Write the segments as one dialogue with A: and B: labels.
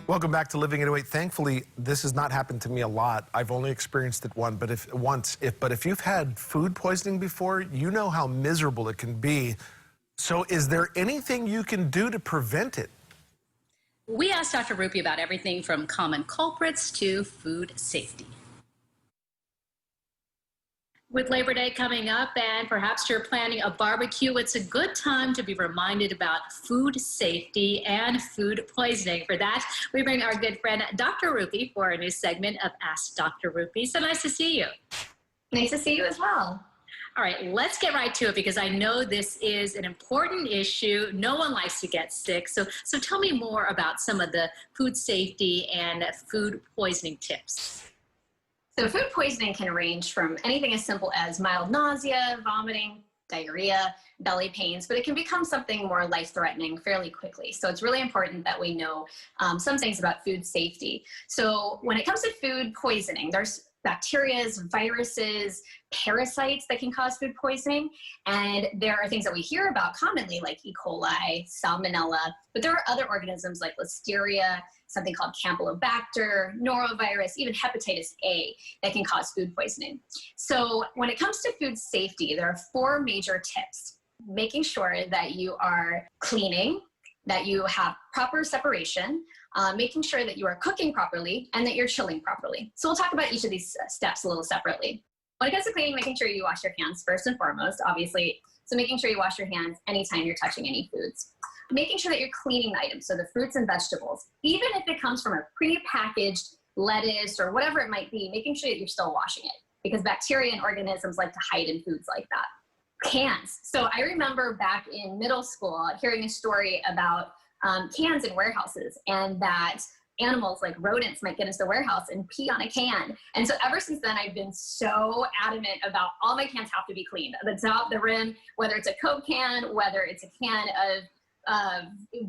A: Welcome back to Living in Weight. Thankfully, this has not happened to me a lot. I've only experienced it once, but if you've had food poisoning before, you know how miserable it can be. So is there anything you can do to prevent it?
B: We asked Dr. Rupy about everything from common culprits to food safety. With Labor Day coming up and perhaps you're planning a barbecue, it's a good time to be reminded about food safety and food poisoning. For that, we bring our good friend Dr. Rupy for a new segment of Ask Dr. Rupy. So nice to see you.
C: Nice to see you as well.
B: All right, let's get right to it because I know this is an important issue. No one likes to get sick. So tell me more about some of the food safety and food poisoning tips.
C: So food poisoning can range from anything as simple as mild nausea, vomiting, diarrhea, belly pains, but it can become something more life-threatening fairly quickly. So it's really important that we know some things about food safety. So when it comes to food poisoning, there's bacteria, viruses, parasites that can cause food poisoning. And there are things that we hear about commonly like E. coli, salmonella, but there are other organisms like Listeria, something called Campylobacter, norovirus, even hepatitis A that can cause food poisoning. So when it comes to food safety, there are 4 major tips. Making sure that you are cleaning, that you have proper separation, making sure that you are cooking properly, and that you're chilling properly. So we'll talk about each of these steps a little separately. When it comes to cleaning, making sure you wash your hands first and foremost, obviously. So making sure you wash your hands anytime you're touching any foods. Making sure that you're cleaning the items, so the fruits and vegetables, even if it comes from a pre-packaged lettuce or whatever it might be, making sure that you're still washing it because bacteria and organisms like to hide in foods like that. Cans. So I remember back in middle school hearing a story about cans in warehouses and that animals like rodents might get into the warehouse and pee on a can. And so ever since then, I've been so adamant about all my cans have to be cleaned. The top, the rim, whether it's a Coke can, whether it's a can of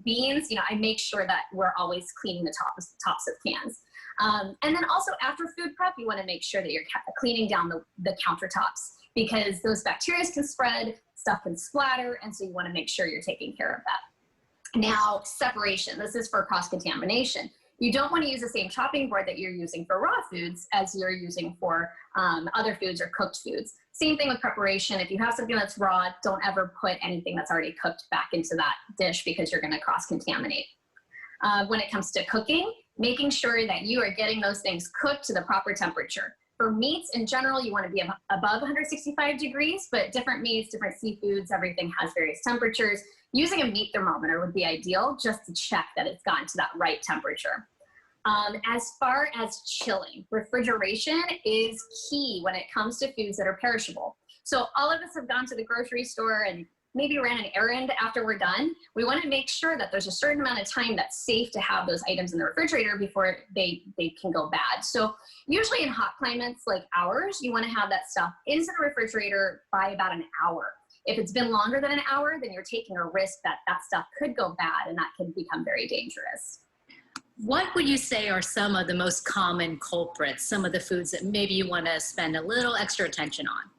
C: beans, I make sure that we're always cleaning the tops of cans. And then also after food prep, you want to make sure that you're cleaning down the countertops because those bacteria can spread, stuff can splatter, and so you want to make sure you're taking care of that. Now, separation. This is for cross-contamination. You don't want to use the same chopping board that you're using for raw foods as you're using for other foods or cooked foods. Same thing with preparation. If you have something that's raw, don't ever put anything that's already cooked back into that dish because you're going to cross-contaminate. When it comes to cooking, making sure that you are getting those things cooked to the proper temperature. For meats in general, you want to be above 165 degrees, but different meats, different seafoods, everything has various temperatures. Using a meat thermometer would be ideal just to check that it's gotten to that right temperature. As far as chilling, refrigeration is key when it comes to foods that are perishable. So all of us have gone to the grocery store and maybe ran an errand after we're done. We want to make sure that there's a certain amount of time that's safe to have those items in the refrigerator before they can go bad. So usually in hot climates like ours, you want to have that stuff into the refrigerator by about an hour. If it's been longer than an hour, then you're taking a risk that that stuff could go bad and that can become very dangerous.
B: What would you say are some of the most common culprits, some of the foods that maybe you want to spend a little extra attention on?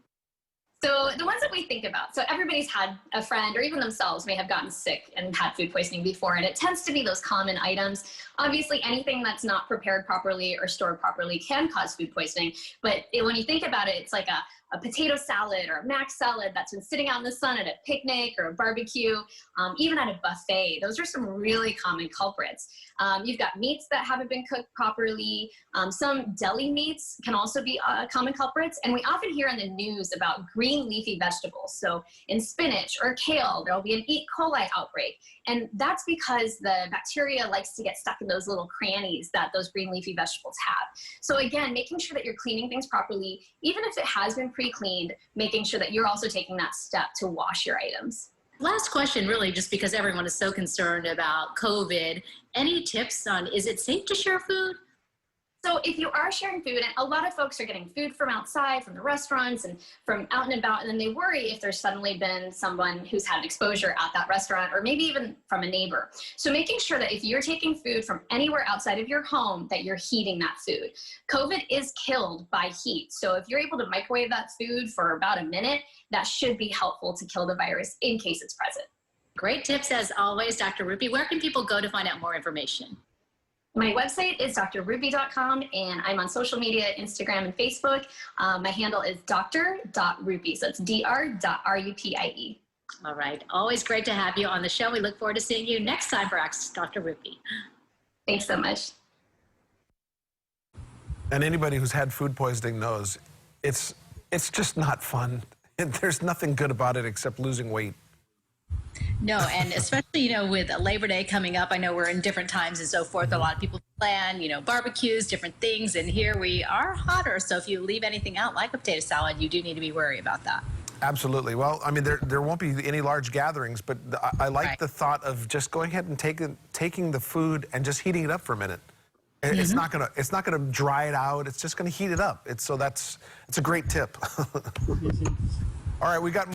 C: So the ones that we think about, so everybody's had a friend or even themselves may have gotten sick and had food poisoning before, and it tends to be those common items. Obviously, anything that's not prepared properly or stored properly can cause food poisoning, but when you think about it, it's like a potato salad or a mac salad that's been sitting out in the sun at a picnic or a barbecue, even at a buffet. Those are some really common culprits. You've got meats that haven't been cooked properly. Some deli meats can also be common culprits. And we often hear in the news about green leafy vegetables. So in spinach or kale, there'll be an E. coli outbreak. And that's because the bacteria likes to get stuck in those little crannies that those green leafy vegetables have. So again, making sure that you're cleaning things properly, even if it has been pre-cleaned, making sure that you're also taking that step to wash your items.
B: Last question, really, just because everyone is so concerned about COVID. Any tips on, is it safe to share food?
C: So if you are sharing food, and a lot of folks are getting food from outside, from the restaurants and from out and about, and then they worry if there's suddenly been someone who's had exposure at that restaurant or maybe even from a neighbor. So making sure that if you're taking food from anywhere outside of your home, that you're heating that food. COVID is killed by heat. So if you're able to microwave that food for about a minute, that should be helpful to kill the virus in case it's present.
B: Great tips as always, Dr. Rupy. Where can people go to find out more information?
C: My website is drrupie.com, and I'm on social media, Instagram and Facebook. My handle is dr.rupie, so it's dr.rupie.
B: All right. Always great to have you on the show. We look forward to seeing you next time for Ask Dr. Rupie.
C: Thanks so much.
A: And anybody who's had food poisoning knows it's just not fun. There's nothing good about it except losing weight.
D: No, and especially, with Labor Day coming up, I know we're in different times and so forth. A lot of people plan, barbecues, different things. And here we are hotter. So if you leave anything out like a potato salad, you do need to be worried about that.
A: Absolutely. Well, I mean, there won't be any large gatherings, but I like
D: Right.
A: the thought of just going ahead and taking the food and just heating it up for a minute. It's not gonna dry it out. It's just gonna heat it up. It's a great tip. All right, we got